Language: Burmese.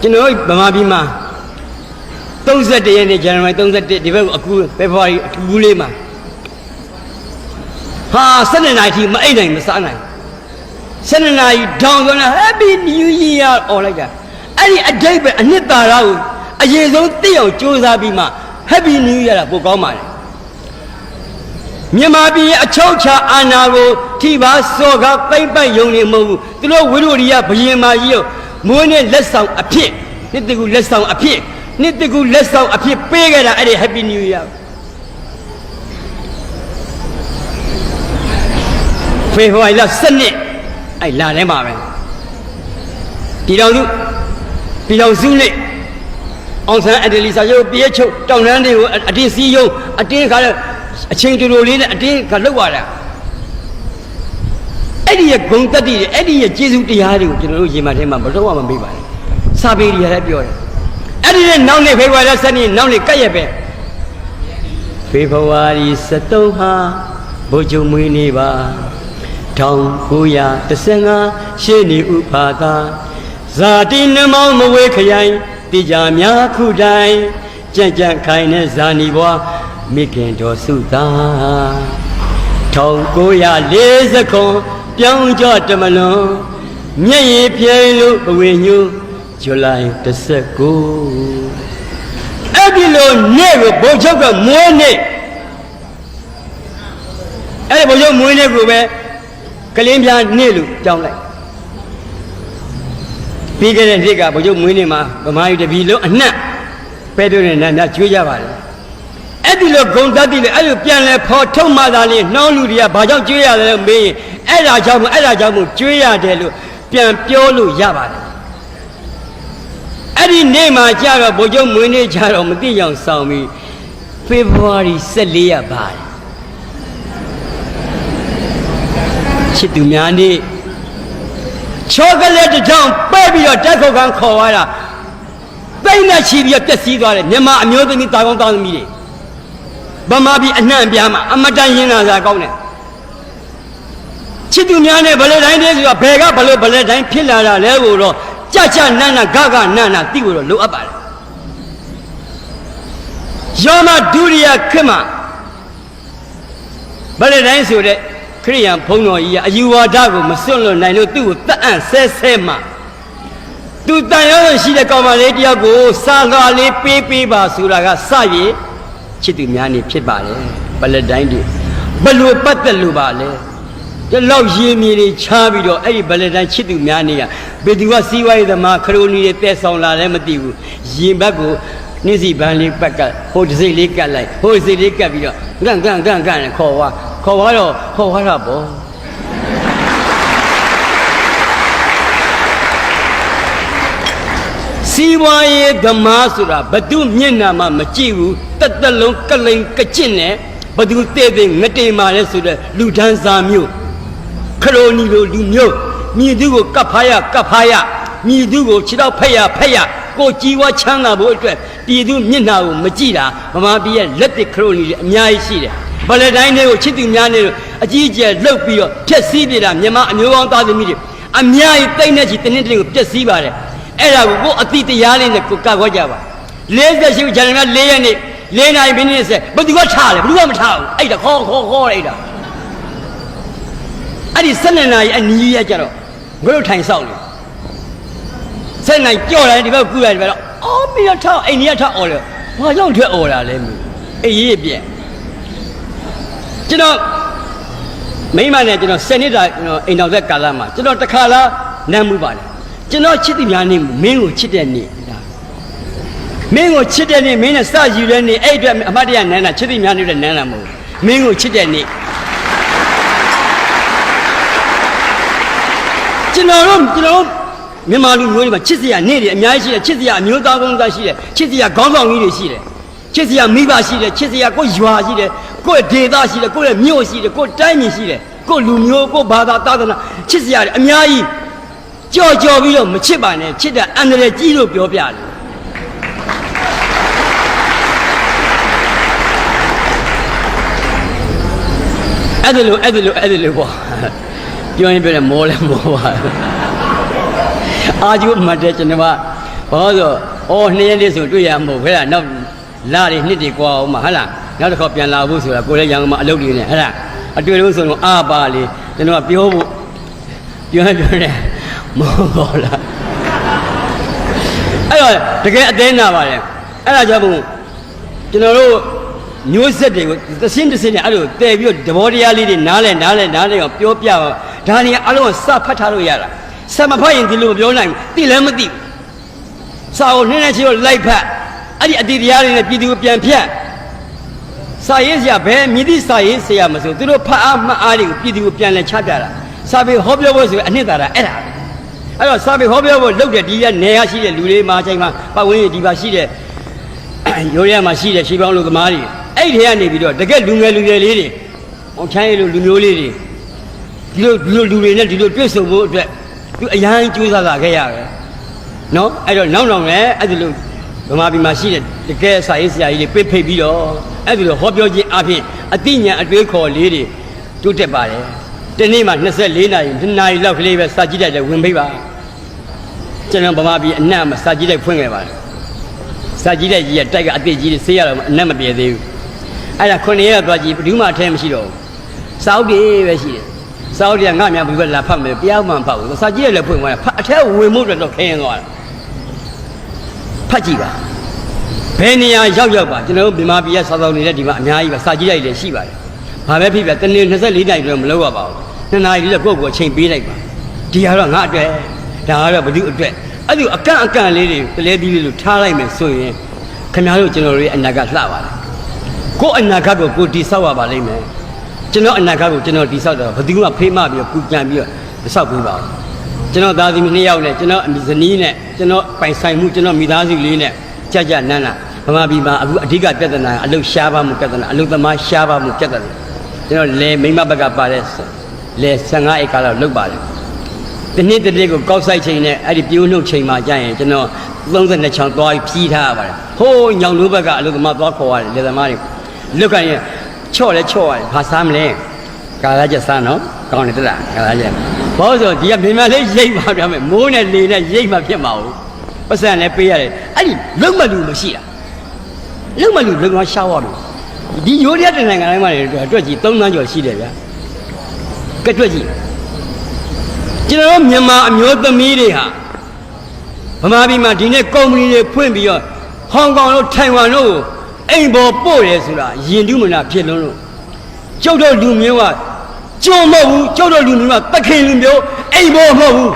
ကျွန်တော်ဗမာပြည်မှာ31ရက်နေ့ဇန်နဝါရီ31ဒီဘက်အခုဖေဖော်ဝါရီအကူလေးမှာဟာ7 နာရီမအိပ်နိုင်မစားနိုင်7 နာရီဒေါင်ဆိုတော့ Happy New Year အော်လိုက်တာအဲ့ဒီအတိတ်ပဲအနှစ်သာရကိုအရင်ဆုံးသိအောင်ကြိုးစားပြီးမှ Happy New Year တာပိုကောင်းပါလေမြန်မာပြည်အချုပ်ချာအာဏာကိုထိပါစော်ကားပိမ့်ပိုက်ယုံနေမဟုတ်ဘူးသူတို့ဝိရိုရိယဘယင်မာကြီးကိုမွေးနဲ့လက်ဆောင်အဖြစ်နှစ်တကူလက်ဆောင်အဖြစ်နှစ်တကူလက်ဆောင်အဖြစ်ပေးခဲ့တာအဲ့ဒီ Happy New Year ဖေဖော်ဝါရီလ7အဲ့လာထဲမှာပဲပြည်တော်စုနဲ့အောင်ဆန်းအတလီစာချုပ်ပြည့်ချုပ်တောင်တန်းတွေကိုအတင်းစီးယုံအတင်းခါအချင်းတူတူလေးနဲ့အတင်းခါလောက်ရတာအဲ့ဒီရဲ့ဂုဏ်တတ္တိတွေအဲ့ဒီရဲ့ကျေးဇူးတရားတွေကိုကျွန်တော်တို့ရင်မထဲမှာမတော့မမေ့ပါနဲ့စာပေတွေလည်းပြောတယ်အဲ့ဒီနဲ့နောက်နေ့ဖေဖော်ဝါရီ7ရက်နောက်နေ့ကပ်ရက်ပဲဖေဖော်ဝါရီ23ဟာဘုချုပ်မွေးနေ့ပါ1915ရှေ့နေဥပါသာဇာတိနှမောင်းမဝေးခရိုင်တိကြများခုတိုင်းကြံ့ကြံ့ခိုင်တဲ့ဇာနီဘွားမိခင်တော်စုသား1940ခုပြောင်းကြတမလွန်မျက်ရည်ပြိုင်လို့အဝေညူဇူလိုင်19အဲ့ဒီလိုနေ့ကိုဘုချုပ်ကမွေးနေ့အဲ့ဒီဘုချုပ်မွေးနေ့ကိုပဲကလင်းပြားနေ့လို့ကြောင်းလိုက်ပြီးခဲ့တဲ့နေ့ကဘုချုပ်မွေးနေ့မှာဗမာပြည်တပြည်လုံးအနှံ့ပဲတို့နဲ့နာကျွေးကြပါတယ်အဲ့ဒီလိုဂုံတတ်တိလေအဲ့လိုပြန်လဲဖော်ထုတ်မှသာလေနှောင်းလူတွေကဘာကြောင့်ကျွေးရတယ်လို့မေးရင်အဲ့ဒါကြောင့်ကျွေးရတယ်လို့ပြန်ပြောလို့ရပါတယ်အဲ့ဒီနေ့မှာကြတော့ဘုချုပ်မွေးနေ့ကြတော့မသိကြအောင်ဆောင်ပြီးဖေဖော်ဝါရီ14ရက်ပါတယ်ချစ်သူများနေ့ချောကလက်တစ်ချောင်းပဲ့ပြီးတော့တက်ခုတ်ခန်းခေါ်သွားတာပိတ်နဲ့ချီပြီးတော့ပျက်စီးသွားတယ်မြန်မာအမျိုးသမီးတာကောင်းသားသမီးတွေဗမာပြည်အနှံ့ပြားမှာအမတန်ရင်းလာစားကောင်းတယ်ချစ်သူများနဲ့ဗလဲတိုင်းတဲ့ဆိုတာဘယ်ကဘလို့ဗလဲတိုင်းဖြစ်လာတာလဲကိုတော့ကြကြနန်းနန်းဂဂနန်းနန်းသိကိုတော့လိုအပ်ပါတယ်ယောမဒုရိယခေတ်မှာဗလဲတိုင်းဆိုတဲ့ခရိယံဘုန်းတော်ကြီးကအယူဝါဒကိုမစွန့်လွတ်နိုင်လို့သူ့ကိုတတ်အံ့ဆဲမှသူတန်ရောရှိတဲ့ကောင်မလေးတယောက်ကိုစာလွှာလေးပေးပါဆိုတာကစရည်ချစ်သူများနေဖြစ်ပါလေဗလဲတိုင်းတွေဘလို့ပတ်သက်လို့ပါလဲဒီလောက်ရင်းမြေတွေချားပြီးတော့အဲ့ဒီဗလဲတိုင်းချစ်သူများနေရဘယ်သူကစီးပွားရေးသမားခရိုနီတွေတဲဆောင်လာလည်းမသိဘူးရင်ဘက်ကိုနှင်းစီပန်းလေးပက်ကဟိုတစ်စိတ်လေးကတ်လိုက်ဟိုတစ်စိတ်လေးကတ်ပြီးတော့ဂန့်နဲ့ခေါ်သွားတာပေါ့စီးပွားရေးသမားဆိုတာဘသူမျက်နှာမှမကြည့်ဘူးတက်လုံးကလိန်ကကျင့်နဲ့ဘသူတဲ့ငတေမာလဲဆိုတဲ့လူဒန်းစာမျိုးခရိုနီလိုလူမျိုးမြည်သူကိုကပ်ဖားရမြည်သူကိုခြေတော့ဖက်ရကိုကြည်ဝါချမ်းသာဖို့အတွက်ပြည်သူမျက်နှာကိုမကြည့်တာဗမာပြည်ရဲ့လက်တစ်ခရိုနီတွေအများကြီးရှိတယ်ဗလဲတိုင်းတွေကိုချစ်သူများနေလို့အကြီးအကျယ်လှုပ်ပြီးတော့ဖျက်ဆီးပြတာမြန်မာအမျိုးကောင်းသားသမီးတွေအများကြီးတိတ်နေချီတင်းတင်းကိုဖျက်ဆီးပါတယ်အဲ့ဒါကိုအတိတရားလေးနဲ့ကိုကခွက်ကြပါ48ဇန်နဝါရီ4ရက်နေ့4နာရီမိနစ်10ဘယ်သူကထားလဲဘယ်သူကမထားဘူးအဲ့ဒါခေါ်လိုက်တာအဲ့ဒီ7နာရီအနီးရကြတော့ငါတို့ထိုင်ဆောက်လေ7နာရီကြော့တယ်ဒီဘက်ကူရတယ်ဒီဘက်တော့အော်မင်းထားအိမ်ကြီးထားអော်လေဘာကြောင့်ထွက်អော်တာလဲမင်းအေးရေးပြက်ကျွန်တော်မိမနဲ့ကျွန်တော်7နှစ်တာအိမ်တော်သက်ကာလမှာကျွန်တော်တစ်ခါလားနမ်းမှုပါတယ်ကျွန်တော်ချစ်သူများနေမင်းကိုချစ်တဲ့နေ့မင်းကိုချစ်တဲ့နေ့မင်းနဲ့စယူတဲ့နေ့အဲ့အတွက်အမတ်တရနန်းတာချစ်သူများနေတဲ့နန်းတာမဟုတ်မင်းကိုချစ်တဲ့နေ့ကျွန်တော်မြန်မာလူမျိုးတွေမှာချစ်စရာနေ့တွေအများကြီးရှိတယ်ချစ်စရာအမျိုးသားကောင်းသားရှိတယ်ချစ်စရာခေါင်းဆောင်ကြီးတွေရှိတယ်ချစ်စရာမိဘရှိတယ်ချစ်စရာကိုရွာရှိတယ်ကိုယ့်ဒေသရှိတယ်ကိုယ့်ရဲ့မြို့ရှိတယ်ကိုယ့်တိုင်းပြည်ရှိတယ်ကိုယ့်လူမျိုးကိုယ့်ဘာသာသာသနာချစ်စရာတွေအများကြီးကြော်ပြီးတော့မချစ်ပါနဲ့ချစ်တဲ့အန္တရာယ်ကြီးလို့ပြောပြတယ်အဲ့ဒါလို့ပေါ့ပြောရင်ပြောတယ်မောလဲမောပါအာကျုမှတ်တယ်ကျွန်တော်က ဘာလို့အော်2ရက်လေးဆိုတွေ့ရမဟုတ်ခဲလားနောက်လာတွေနှစ်တွေကွာအောင်မှာဟုတ်လားနောက်တစ်ခေါက်ပြန်လာဖို့ဆိုတာကိုလည်းရန်ကုန်မှာအလုပ်တွေနေဟုတ်လားအတွေ့လို့ဆိုတော့အားပါလေကျွန်တော်ကပြောဖို့ပြောတယ်မဟုတ်လားအဲ့တော့တကယ်အသေးနာပါလေအဲ့ဒါကြောင့်ကျွန်တော်တို့မျိုးဆက်တွေကိုသစင်းနဲ့အဲ့လိုတည်ပြီးတော့တဘောတရားလေးတွေနားလဲအောင်ပြောပြပါဒါတွေအလုံးစဖတ်ထားလို့ရတာစမဖတ်ရင်ဒီလိုမပြောနိုင်ဘူးသိလည်းမသိစာကိုနည်းနည်းချင်းတော့လိုက်ဖတ်အဲ့ဒီအတိတရားတွေနဲ့ပြည်သူကိုပြန်ဖြတ်စာရေးစရာဘယ်မြည်သည့်စာရေးဆရာမဆိုသူတို့ဖတ်အားမှတ်အားတွေကိုပြည်သူကိုပြန်လဲချပြတာစာပေဟောပြောဖို့ဆိုအနှစ်သာရအဲ့ဒါအဲ့တော့စာပေဟောပြောဖို့လုပ်တဲ့ဒီကနေရရှိတဲ့လူတွေမှာအချိန်မှာပတ်ဝန်းကျင်ဒီပါရှိတဲ့ရိုးရမှာရှိတဲ့ရှေးပေါင်းလူသမားတွေအဲ့ဒီကနေပြီးတော့တကယ်လူငယ်လေးတွေအောင်ချမ်းရည်လူမျိုးလေးတွေဒီလိုလူတွေနဲ့ဒီလိုတွေ့ဆုံဖို့အတွက်သူအရန်ကြိုးစားလာခဲ့ရတယ်နော်အဲ့တော့နောက်လည်းအဲ့ဒီလိုဗမာပြည်မှာရှိတဲ့တကယ်စာရေးဆရာကြီးတွေဖိတ်ပြီးတော့အဲ့ဒီလိုဟောပြောခြင်းအပြင်အသိဉာဏ်အတွေးခေါ်လေးတွေတိုးတက်ပါတယ်ဒီနေ့မှ24နာရီ2နာရီလောက်ကလေးပဲစာကြည့်တဲ့ဝင်ဖိတ်ပါကျွန်တော်ဗမာပြည်အနက်မှာစာကြည့်တဲ့ဖွင့်ခဲ့ပါတယ်စာကြည့်တဲ့ကြီးကတိုက်ကအသိကြီးတွေဆေးရတော့အနက်မပြေသေးဘူးအဲ့ဒါ9ရက်သွားကြည့်ဘယ်သူမှအထဲမရှိတော့ဘူးစာအုပ်တွေပဲရှိတယ်စာအုပ်တွေကငါ့များဘယ်ဘက်လာဖတ်မယ်တရားမှမဖတ်ဘူးစာကြည့်ရလည်းဖွင့်သွားတယ်အထဲဝင်မှုတော့ခင်းသွားတယ်ဖတ်ကြည့်ပါဘယ်နေရာရောက်ပါကျွန်တော်တို့မြန်မာပြည်ကစာဆောင်နေတဲ့ဒီမှာအများကြီးပါစာကြည့်လိုက်လည်းရှိပါတယ်ဘာပဲဖြစ်ဖြစ်တနေ့24နိုင်တော့မလုပ်ရပါဘူး2နာရီလေးကိုယ့်ကိုအချိန်ပေးလိုက်ပါဒီကတော့ငါအတွက်ဒါကတော့ဘယ်သူအတွက်အဲ့ဒီအကန့်လေးတွေတလဲပြီးလို့ထားလိုက်မယ်ဆိုရင်ခင်ဗျားတို့ကျွန်တော်တို့ရဲ့အနာဂတ်လှပါတယ်ကိုယ်အနာဂတ်ကိုကိုယ်တိဆောက်ရပါလိမ့်မယ်ကျွန်တော်အနာဂတ်ကိုကျွန်တော်တိဆောက်တော့ဘယ်သူမှဖေးမပြီးတော့ပူကြံပြီးတော့မဆောက်ဘူးပါဘူးကျွန်တော်သားသမီး2ယောက်နဲ့ကျွန်တော်အမိဇနီးနဲ့ကျွန်တော်ပိုင်ဆိုင်မှုကျွန်တော်မိသားစုလေးနဲ့ကြနန်းဗမာပြည်မှာအခုအဓိကပြဿနာအလုရှားပါမှုပြဿနာအလုသမားရှားပါမှုပြဿနာကျွန်တော်လေမိမဘက်ကပါတဲ့လေ15ဧကလောက်လုပ်ပါတယ်ဒီနေ့တည်းကိုကောက်ဆိုင်ချိန်နဲ့အဲ့ဒီပြိုးနှုတ်ချိန်မှာကြာရင်ကျွန်တော်32ချောင်းသွားပြီးဖြီးထားရပါတယ်ဟိုးညောင်လို့ဘက်ကအလုသမားသွားခေါ်ရတယ်လေသမားတွေလုတ်ခိုင်းရင်ချော့လဲချော့ရတယ်ဘာစားမလဲကာလာချက်စားနော်ကောင်းတယ်တလားကာလာချက်ဘာလို့ဆိုဒီကမြန်မာလေးရိတ်ပါပြမယ်မိုးနဲ့လေနဲ့ရိတ်မှဖြစ်မှာဘူးပတ်စံလည်းပေးရတယ်အဲ့ဒီလုံမလူမရှိတာလုံမလူလုံသွားရှားသွားပြီဒီရိုးရတဲ့နိုင်ငံတိုင်းမှာအတွက်ကြီး3သန်းကျော်ရှိတယ်ဗျာကတွက်ကြီးကျွန်တော်မြန်မာအမျိုးသမီးတွေဟာဗမာပြည်မှာဒီနေ့ကုမ္ပဏီတွေဖွင့်ပြီးတော့ဟောင်ကောင်တို့ထိုင်ဝမ်တို့အိမ်ပေါ်ပို့ရဲဆိုတာယဉ်တူးမနာဖြစ်လုံးလို့ကျုပ်တို့လူမျိုးကကြုံမဟုတ်ဘူးကျုပ်တို့လူမျိုးကတခင်လူမျိုးအိမ်ပေါ်မဟုတ်ဘူး